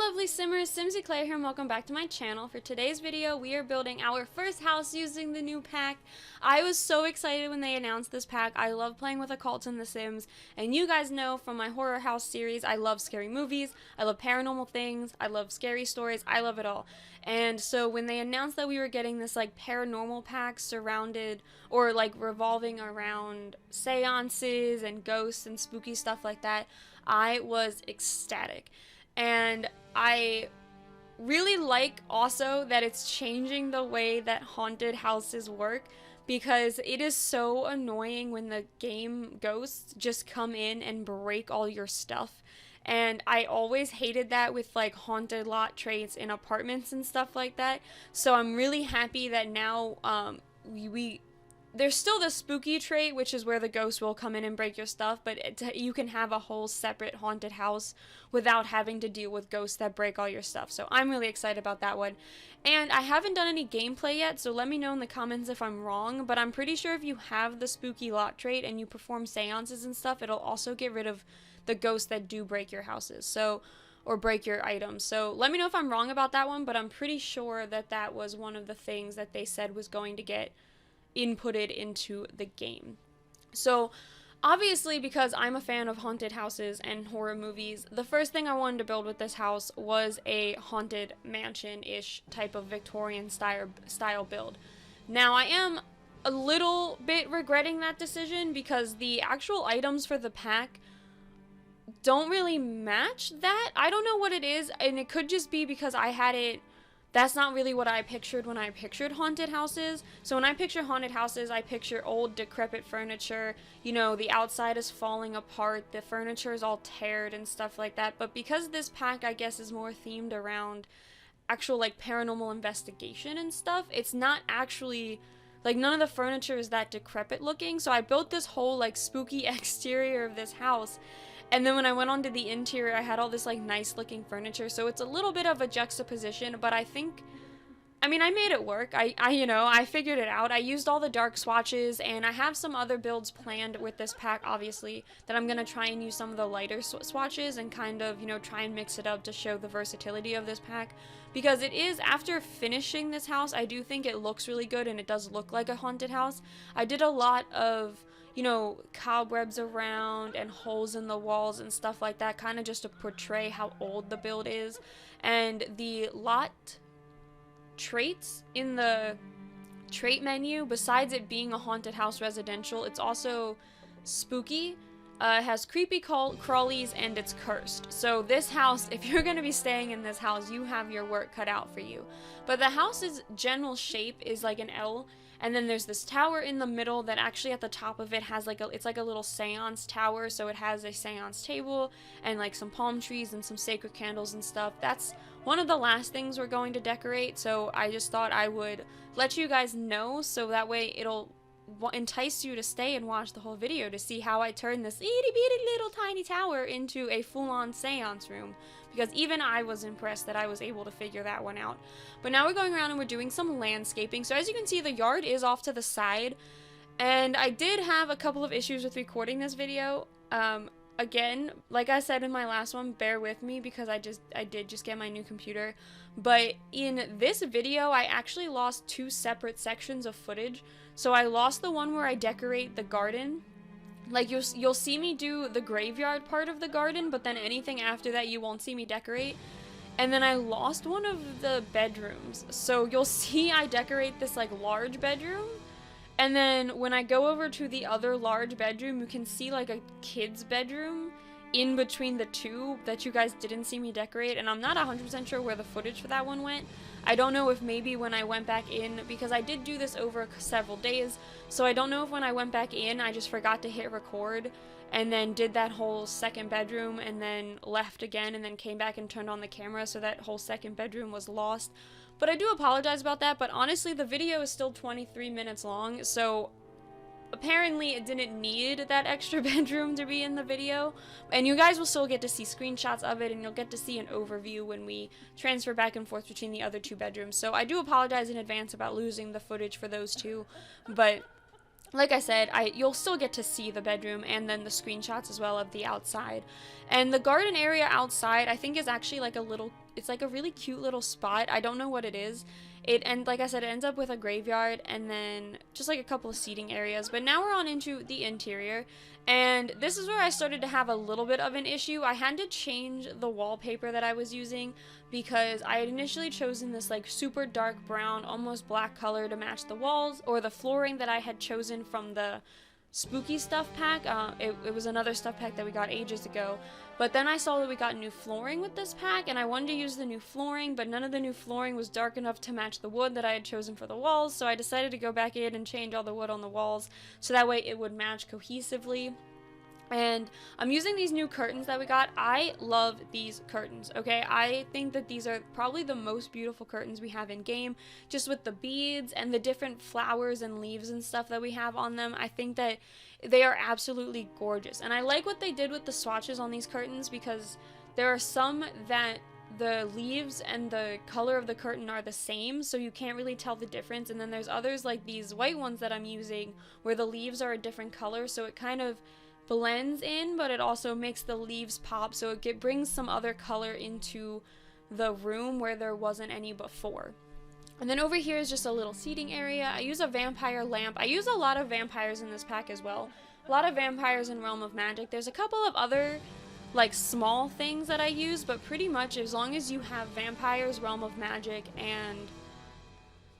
lovely simmers, Simsy Claire here and welcome back to my channel. For today's video, we are building our first house using the new pack. I was so excited when they announced this pack. I love playing with occults in The Sims, and you guys know from my horror house series, I love scary movies, I love paranormal things, I love scary stories, I love it all. And so when they announced that we were getting this like paranormal pack surrounded or like revolving around seances and ghosts and spooky stuff like that, I was ecstatic. And I really like also that it's changing the way that haunted houses work, because it is so annoying when the game ghosts just come in and break all your stuff. And I always hated that with like haunted lot traits in apartments and stuff like that. So I'm really happy that now there's still the spooky trait, which is where the ghost will come in and break your stuff, but you can have a whole separate haunted house without having to deal with ghosts that break all your stuff. So I'm really excited about that one. And I haven't done any gameplay yet, so let me know in the comments if I'm wrong, but I'm pretty sure if you have the spooky lot trait and you perform seances and stuff, it'll also get rid of the ghosts that do break your houses, or break your items. So let me know if I'm wrong about that one, but I'm pretty sure that that was one of the things that they said was going to get inputted into the game. So obviously, because I'm a fan of haunted houses and horror movies, the first thing I wanted to build with this house was a haunted mansion-ish type of Victorian style build. Now I am a little bit regretting that decision because the actual items for the pack don't really match that. I don't know what it is, and it could just be because that's not really what I pictured when I pictured haunted houses. So when I picture haunted houses, I picture old decrepit furniture, you know, the outside is falling apart, the furniture is all teared and stuff like that. But because this pack, I guess, is more themed around actual like paranormal investigation and stuff, it's not actually like, none of the furniture is that decrepit looking. So I built this whole like spooky exterior of this house, and then when I went onto the interior, I had all this like nice looking furniture. So it's a little bit of a juxtaposition, but I made it work. I figured it out. I used all the dark swatches, and I have some other builds planned with this pack, obviously, that I'm gonna try and use some of the lighter swatches and kind of, try and mix it up to show the versatility of this pack. Because it is, after finishing this house, I do think it looks really good, and it does look like a haunted house. I did a lot of, cobwebs around and holes in the walls and stuff like that, kind of just to portray how old the build is. And the lot traits in the trait menu, besides it being a haunted house residential, it's also spooky. It has creepy crawlies, and it's cursed. So this house, if you're going to be staying in this house, you have your work cut out for you. But the house's general shape is like an L, and then there's this tower in the middle that actually at the top of it has it's like a little seance tower. So it has a seance table and like some palm trees and some sacred candles and stuff. That's one of the last things we're going to decorate, so I just thought I would let you guys know, so that way it'll entice you to stay and watch the whole video to see how I turn this itty bitty little tiny tower into a full-on seance room, because even I was impressed that I was able to figure that one out. But now we're going around and we're doing some landscaping. So as you can see, the yard is off to the side, and I did have a couple of issues with recording this video. Again, like I said in my last one, bear with me because I did just get my new computer. But in this video, I actually lost two separate sections of footage. So I lost the one where I decorate the garden. Like, you'll see me do the graveyard part of the garden, but then anything after that you won't see me decorate. And then I lost one of the bedrooms. So you'll see I decorate this like large bedroom, and then when I go over to the other large bedroom, you can see like a kid's bedroom in between the two that you guys didn't see me decorate, and I'm not 100% sure where the footage for that one went. I don't know if maybe when I went back in, because I did do this over several days, so I don't know if when I went back in I just forgot to hit record and then did that whole second bedroom and then left again and then came back and turned on the camera, so that whole second bedroom was lost. But I do apologize about that, but honestly the video is still 23 minutes long, so apparently it didn't need that extra bedroom to be in the video, and you guys will still get to see screenshots of it, and you'll get to see an overview when we transfer back and forth between the other two bedrooms. So I do apologize in advance about losing the footage for those two, but like I said, you'll still get to see the bedroom and then the screenshots as well of the outside. And the garden area outside, I think, is actually like a little it's like a really cute little spot. I don't know what it is. And like I said, it ends up with a graveyard and then just like a couple of seating areas. But now we're on into the interior, and this is where I started to have a little bit of an issue. I had to change the wallpaper that I was using because I had initially chosen this like super dark brown, almost black color to match the walls, or the flooring that I had chosen from the spooky stuff pack. It was another stuff pack that we got ages ago, but then I saw that we got new flooring with this pack, and I wanted to use the new flooring, but none of the new flooring was dark enough to match the wood that I had chosen for the walls, so I decided to go back in and change all the wood on the walls so that way it would match cohesively. And I'm using these new curtains that we got. I love these curtains, okay? I think that these are probably the most beautiful curtains we have in game, just with the beads and the different flowers and leaves and stuff that we have on them. I think that they are absolutely gorgeous. And I like what they did with the swatches on these curtains, because there are some that the leaves and the color of the curtain are the same, so you can't really tell the difference. And then there's others like these white ones that I'm using where the leaves are a different color, so it kind of blends in, but it also makes the leaves pop, so it brings some other color into the room where there wasn't any before. And then over here is just a little seating area. I use a vampire lamp. I use a lot of vampires in this pack as well. A lot of vampires in Realm of Magic. There's a couple of other like small things that I use, but pretty much as long as you have vampires, Realm of Magic, and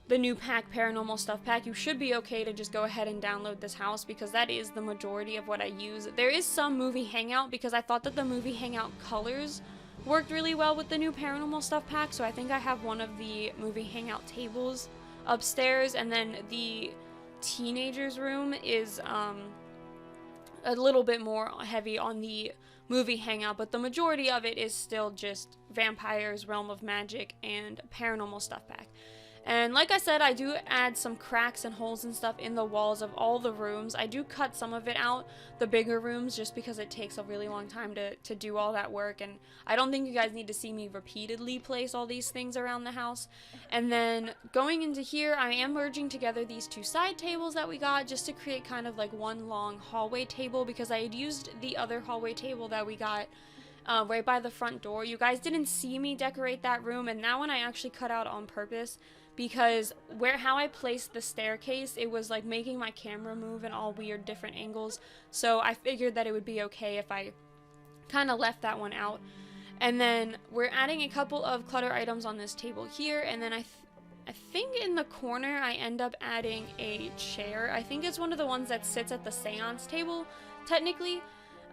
the new pack, Paranormal Stuff pack, you should be okay to just go ahead and download this house, because that is the majority of what I use. There is some movie hangout, because I thought that the movie hangout colors worked really well with the new Paranormal Stuff pack, so I think I have one of the movie hangout tables upstairs, and then the teenagers room is a little bit more heavy on the movie hangout, but the majority of it is still just vampires, Realm of Magic, and Paranormal Stuff pack. And like I said, I do add some cracks and holes and stuff in the walls of all the rooms. I do cut some of it out, the bigger rooms, just because it takes a really long time to do all that work. And I don't think you guys need to see me repeatedly place all these things around the house. And then going into here, I am merging together these two side tables that we got just to create kind of like one long hallway table, because I had used the other hallway table that we got right by the front door. You guys didn't see me decorate that room, and that one I actually cut out on purpose, because how I placed the staircase, it was like making my camera move in all weird different angles, so I figured that it would be okay if I kind of left that one out. And then we're adding a couple of clutter items on this table here, and then I think in the corner I end up adding a chair. I think it's one of the ones that sits at the seance table, technically.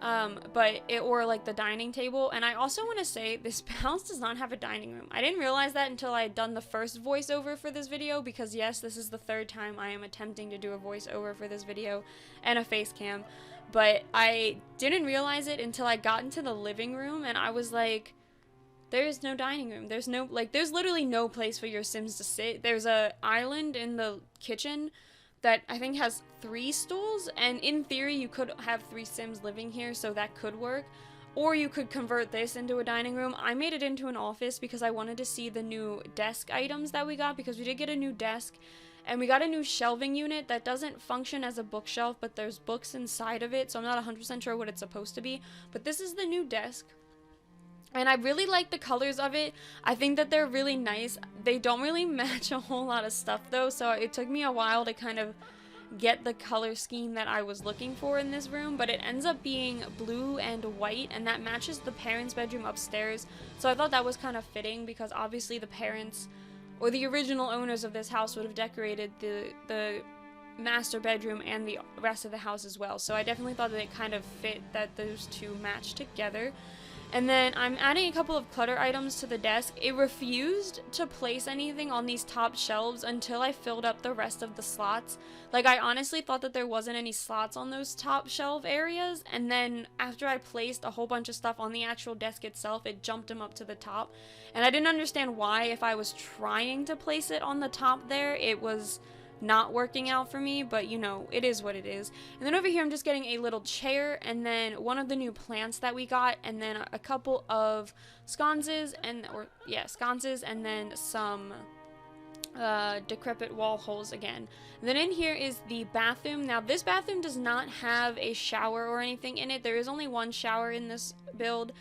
Or like the dining table. And I also want to say, this house does not have a dining room. I didn't realize that until I had done the first voiceover for this video, because yes, this is the third time I am attempting to do a voiceover for this video and a face cam, but I didn't realize it until I got into the living room, and I was like, there's no dining room. There's literally no place for your Sims to sit. There's a island in the kitchen that I think has 3 stools, and in theory you could have 3 Sims living here, so that could work. Or you could convert this into a dining room. I made it into an office because I wanted to see the new desk items that we got, because we did get a new desk, and we got a new shelving unit that doesn't function as a bookshelf, but there's books inside of it, so I'm not 100% sure what it's supposed to be. But this is the new desk. And I really like the colors of it. I think that they're really nice. They don't really match a whole lot of stuff though, so it took me a while to kind of get the color scheme that I was looking for in this room, but it ends up being blue and white, and that matches the parents' bedroom upstairs. So I thought that was kind of fitting, because obviously the parents, or the original owners of this house, would have decorated the master bedroom and the rest of the house as well. So I definitely thought that it kind of fit that those two match together. And then I'm adding a couple of clutter items to the desk. It refused to place anything on these top shelves until I filled up the rest of the slots. Like, I honestly thought that there wasn't any slots on those top shelf areas, and then after I placed a whole bunch of stuff on the actual desk itself, it jumped them up to the top. And I didn't understand why. If I was trying to place it on the top there, it was not working out for me, but you know, it is what it is. And then over here I'm just getting a little chair, and then one of the new plants that we got, and then a couple of sconces, and then some decrepit wall holes again. And then in here is the bathroom. Now this bathroom does not have a shower or anything in it. There is only one shower in this build.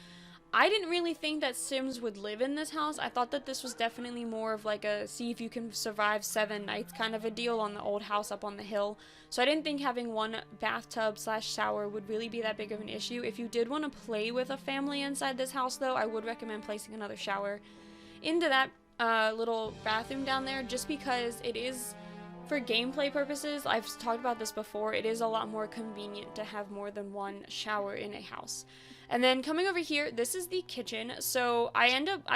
I didn't really think that Sims would live in this house. I thought that this was definitely more of like a see if you can survive 7 nights kind of a deal on the old house up on the hill. So I didn't think having one bathtub slash shower would really be that big of an issue. If you did want to play with a family inside this house though, I would recommend placing another shower into that little bathroom down there, just because it is, for gameplay purposes, I've talked about this before, it is a lot more convenient to have more than one shower in a house. And then coming over here, this is the kitchen. So I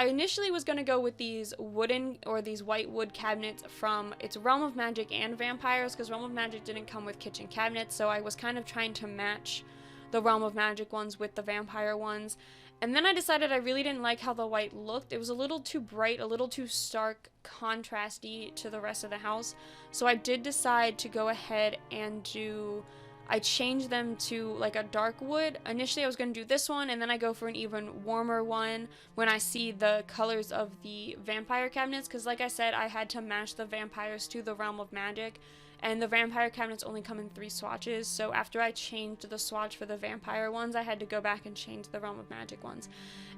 initially was going to go with these wooden or these white wood cabinets from, it's Realm of Magic and Vampires, because Realm of Magic didn't come with kitchen cabinets, so I was kind of trying to match the Realm of Magic ones with the Vampire ones. And then I decided I really didn't like how the white looked. It was a little too bright, a little too stark, contrasty to the rest of the house. So I did decide to go ahead and I changed them to like a dark wood. Initially I was going to do this one, and then I go for an even warmer one when I see the colors of the vampire cabinets, because like I said, I had to match the vampires to the Realm of Magic, and the vampire cabinets only come in 3 swatches, so after I changed the swatch for the vampire ones, I had to go back and change the Realm of Magic ones.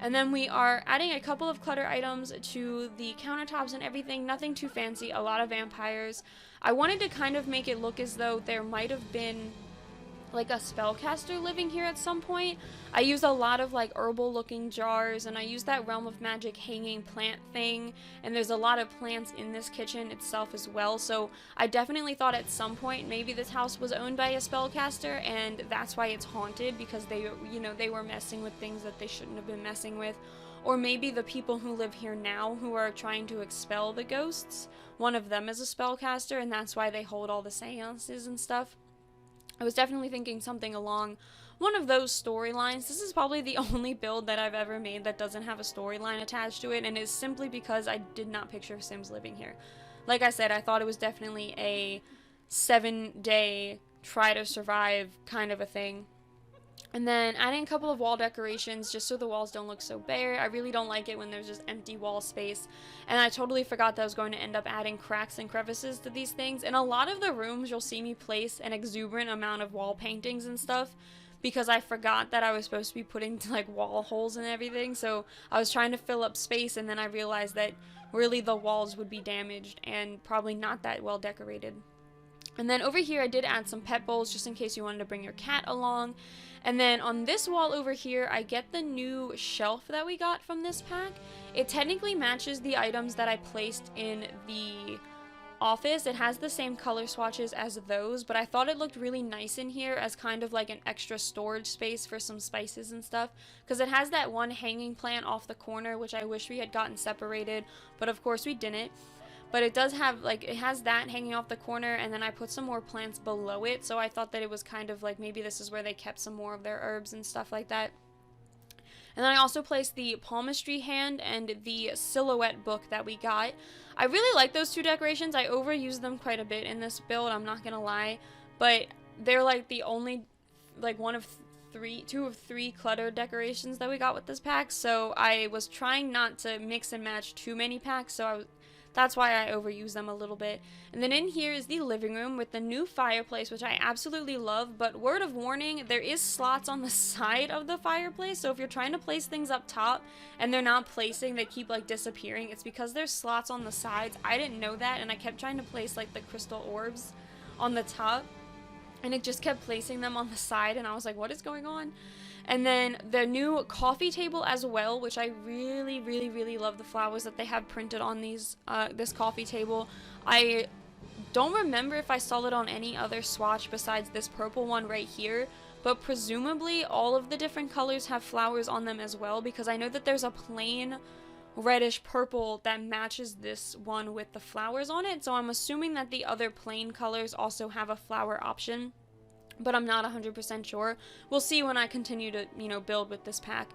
And then we are adding a couple of clutter items to the countertops and everything, nothing too fancy, a lot of vampires. I wanted to kind of make it look as though there might have been like a spellcaster living here at some point. I used a lot of like herbal looking jars, and I used that Realm of Magic hanging plant thing, and there's a lot of plants in this kitchen itself as well, so I definitely thought at some point maybe this house was owned by a spellcaster and that's why it's haunted, because they, you know, they were messing with things that they shouldn't have been messing with. Or maybe the people who live here now who are trying to expel the ghosts, one of them is a spellcaster, and that's why they hold all the seances and stuff. I was definitely thinking something along one of those storylines. This is probably the only build that I've ever made that doesn't have a storyline attached to it, and it's simply because I did not picture Sims living here. Like I said, I thought it was definitely a 7-day try to survive kind of a thing. And then adding a couple of wall decorations just so the walls don't look so bare. I really don't like it when there's just empty wall space. And I totally forgot that I was going to end up adding cracks and crevices to these things. In a lot of the rooms, you'll see me place an exuberant amount of wall paintings and stuff, because I forgot that I was supposed to be putting like wall holes and everything. So I was trying to fill up space, and then I realized that really the walls would be damaged and probably not that well decorated. And then over here I did add some pet bowls just in case you wanted to bring your cat along. And then on this wall over here, I get the new shelf that we got from this pack. It technically matches the items that I placed in the office. It has the same color swatches as those, but I thought it looked really nice in here as kind of like an extra storage space for some spices and stuff, because it has that one hanging plant off the corner, which I wish we had gotten separated, but of course we didn't. But it does have, like, it has that hanging off the corner, and then I put some more plants below it, so I thought that it was kind of like maybe this is where they kept some more of their herbs and stuff like that. And then I also placed the palmistry hand and the silhouette book that we got. I really like those 2 decorations. I overused them quite a bit in this build, I'm not gonna lie, but they're like the only, like, 2 of 3 clutter decorations that we got with this pack, so I was trying not to mix and match too many packs, so that's why I overuse them a little bit. And then in here is the living room with the new fireplace, which I absolutely love, but word of warning, there is slots on the side of the fireplace, so if you're trying to place things up top and they're not placing, they keep like disappearing, it's because there's slots on the sides. I didn't know that, and I kept trying to place like the crystal orbs on the top, and it just kept placing them on the side, and I was like, what is going on? And then the new coffee table as well, which I really, really, really love the flowers that they have printed on these this coffee table. I don't remember if I saw it on any other swatch besides this purple one right here, but presumably all of the different colors have flowers on them as well, because I know that there's a plain reddish purple that matches this one with the flowers on it, so I'm assuming that the other plain colors also have a flower option, but I'm not 100% sure. We'll see when I continue to, you know, build with this pack.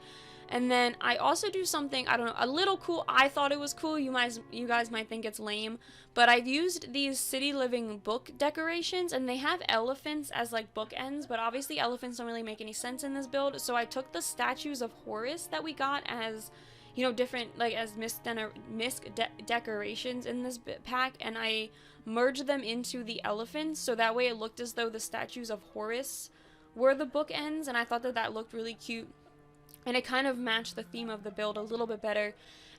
And then I also do something, I don't know, a little cool. I thought it was cool. You guys might think it's lame, but I've used these city living book decorations, and they have elephants as like bookends, but obviously elephants don't really make any sense in this build, so I took the statues of Horus that we got as, you know, different, like, as misc decorations in this pack, and I merged them into the elephants, so that way it looked as though the statues of Horus were the bookends, and I thought that that looked really cute. and it kind of matched the theme of the build a little bit better.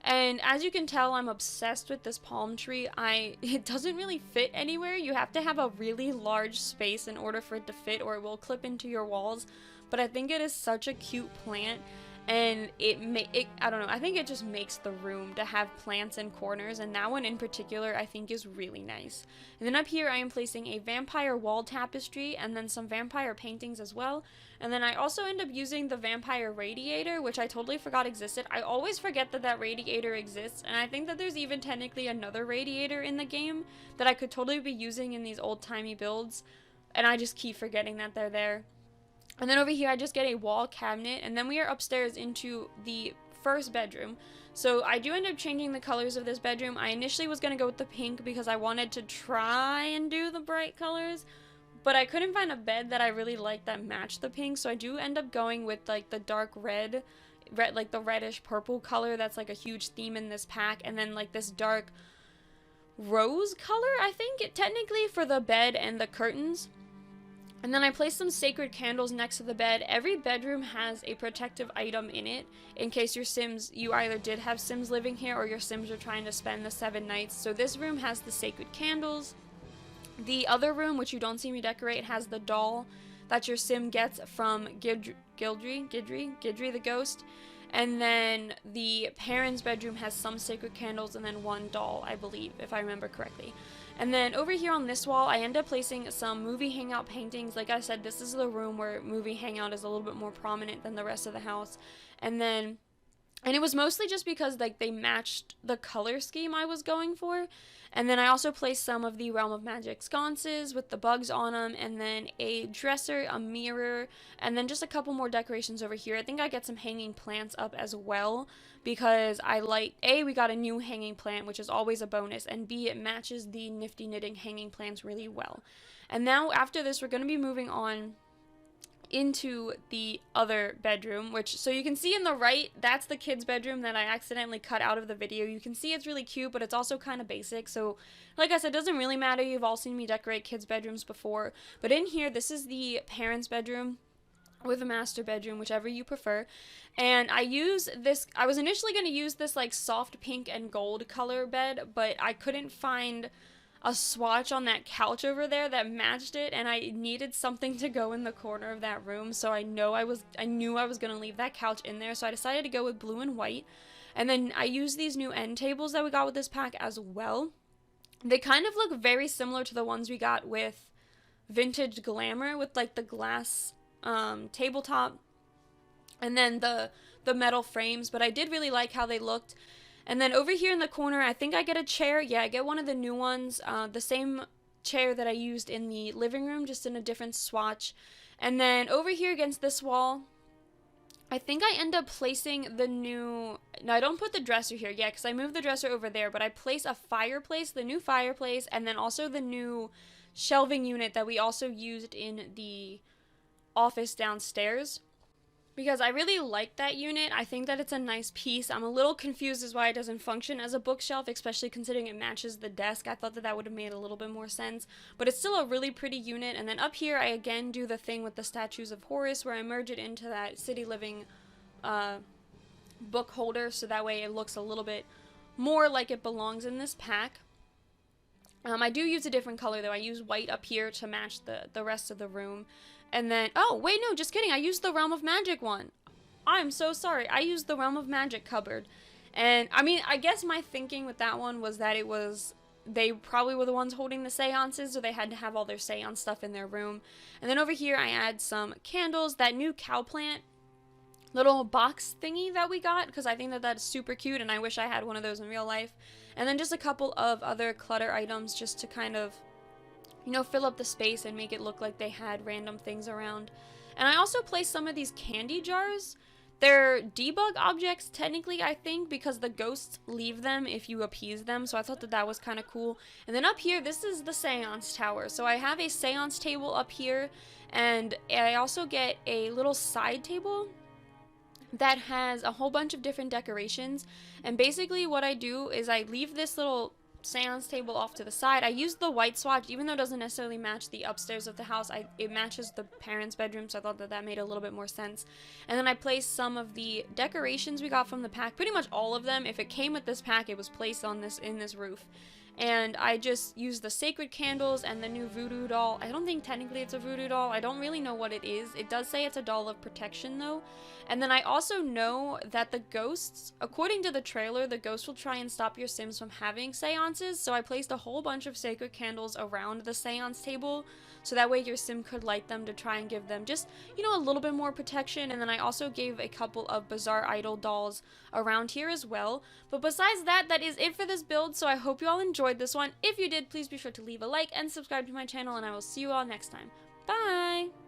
And as you can tell, I'm obsessed with this palm tree. It doesn't really fit anywhere. You have to have a really large space in order for it to fit, or it will clip into your walls. But I think it is such a cute plant, and I don't know, I think it just makes the room to have plants in corners, and that one in particular I think is really nice. And then up here I am placing a vampire wall tapestry and then some vampire paintings as well. And then I also end up using the vampire radiator, which I totally forgot existed. I always forget that that radiator exists, and I think that there's even technically another radiator in the game that I could totally be using in these old-timey builds, and I just keep forgetting that they're there. And then over here I just get a wall cabinet, and then we are upstairs into the first bedroom. So I do end up changing the colors of this bedroom. I initially was going to go with the pink because I wanted to try and do the bright colors, but I couldn't find a bed that I really liked that matched the pink, so I do end up going with like the dark red, like the reddish purple color that's like a huge theme in this pack, and then like this dark rose color, I think, technically, for the bed and the curtains. And then I placed some sacred candles next to the bed. Every bedroom has a protective item in it in case you either did have Sims living here or your Sims are trying to spend the 7 nights. So this room has the sacred candles. The other room, which you don't see me decorate, has the doll that your Sim gets from Gidry the ghost. And then the parents' bedroom has some sacred candles and then one doll, I believe, if I remember correctly. And then over here on this wall, I end up placing some movie hangout paintings. Like I said, this is the room where movie hangout is a little bit more prominent than the rest of the house. And it was mostly just because like they matched the color scheme I was going for. And then I also placed some of the Realm of Magic sconces with the bugs on them, and then a dresser, a mirror, and then just a couple more decorations over here. I think I get some hanging plants up as well because I like, A, we got a new hanging plant, which is always a bonus, and B, it matches the Nifty Knitting hanging plants really well. And now after this, we're going to be moving on into the other bedroom, so you can see in the right, that's the kids' bedroom that I accidentally cut out of the video. You can see it's really cute, but it's also kind of basic, so like I said, it doesn't really matter. You've all seen me decorate kids' bedrooms before, but in here, this is the parents' bedroom with a master bedroom, whichever you prefer. And I was initially going to use this like soft pink and gold color bed, but I couldn't find a swatch on that couch over there that matched it, and I needed something to go in the corner of that room, so I knew I was gonna leave that couch in there, so I decided to go with blue and white. And then I used these new end tables that we got with this pack as well. They kind of look very similar to the ones we got with Vintage Glamour, with like the glass tabletop and then the metal frames, but I did really like how they looked. And then over here in the corner, I think I get a chair. Yeah, I get one of the new ones, the same chair that I used in the living room, just in a different swatch. And then over here against this wall, I think I end up placing the new... No, I don't put the dresser here yet, because I moved the dresser over there, but I place a fireplace, the new fireplace, and then also the new shelving unit that we also used in the office downstairs. Because I really like that unit. I think that it's a nice piece. I'm a little confused as why it doesn't function as a bookshelf, especially considering it matches the desk. I thought that that would have made a little bit more sense. But it's still a really pretty unit. And then up here, I again do the thing with the statues of Horus, where I merge it into that City Living book holder, so that way it looks a little bit more like it belongs in this pack. I do use a different color, though. I use white up here to match the rest of the room. And then, oh, wait, no, just kidding. I used the Realm of Magic one. I'm so sorry. I used the Realm of Magic cupboard. And, I mean, I guess my thinking with that one was that they probably were the ones holding the seances, so they had to have all their seance stuff in their room. And then over here, I add some candles, that new cow plant little box thingy that we got, because I think that that's super cute, and I wish I had one of those in real life. And then just a couple of other clutter items just to kind of, you know, fill up the space and make it look like they had random things around. And I also placed some of these candy jars. They're debug objects, technically, I think, because the ghosts leave them if you appease them, so I thought that that was kind of cool. And then up here, this is the seance tower. So I have a seance table up here, and I also get a little side table that has a whole bunch of different decorations. And basically what I do is I leave this little seance table off to the side. I used the white swatch, even though it doesn't necessarily match the upstairs of the house. It matches the parents' bedroom, so I thought that that made a little bit more sense. And then I placed some of the decorations we got from the pack, pretty much all of them. If it came with this pack, it was placed on in this roof. And I just used the sacred candles and the new voodoo doll. I don't think technically it's a voodoo doll. I don't really know what it is. It does say it's a doll of protection though. And then I also know that the ghosts, according to the trailer, the ghosts will try and stop your Sims from having seances. So I placed a whole bunch of sacred candles around the seance table, so that way your Sim could light them to try and give them just, you know, a little bit more protection. And then I also gave a couple of bizarre idol dolls around here as well. But besides that, that is it for this build. So I hope you all enjoyed this one. If you did, please be sure to leave a like and subscribe to my channel, and I will see you all next time. Bye!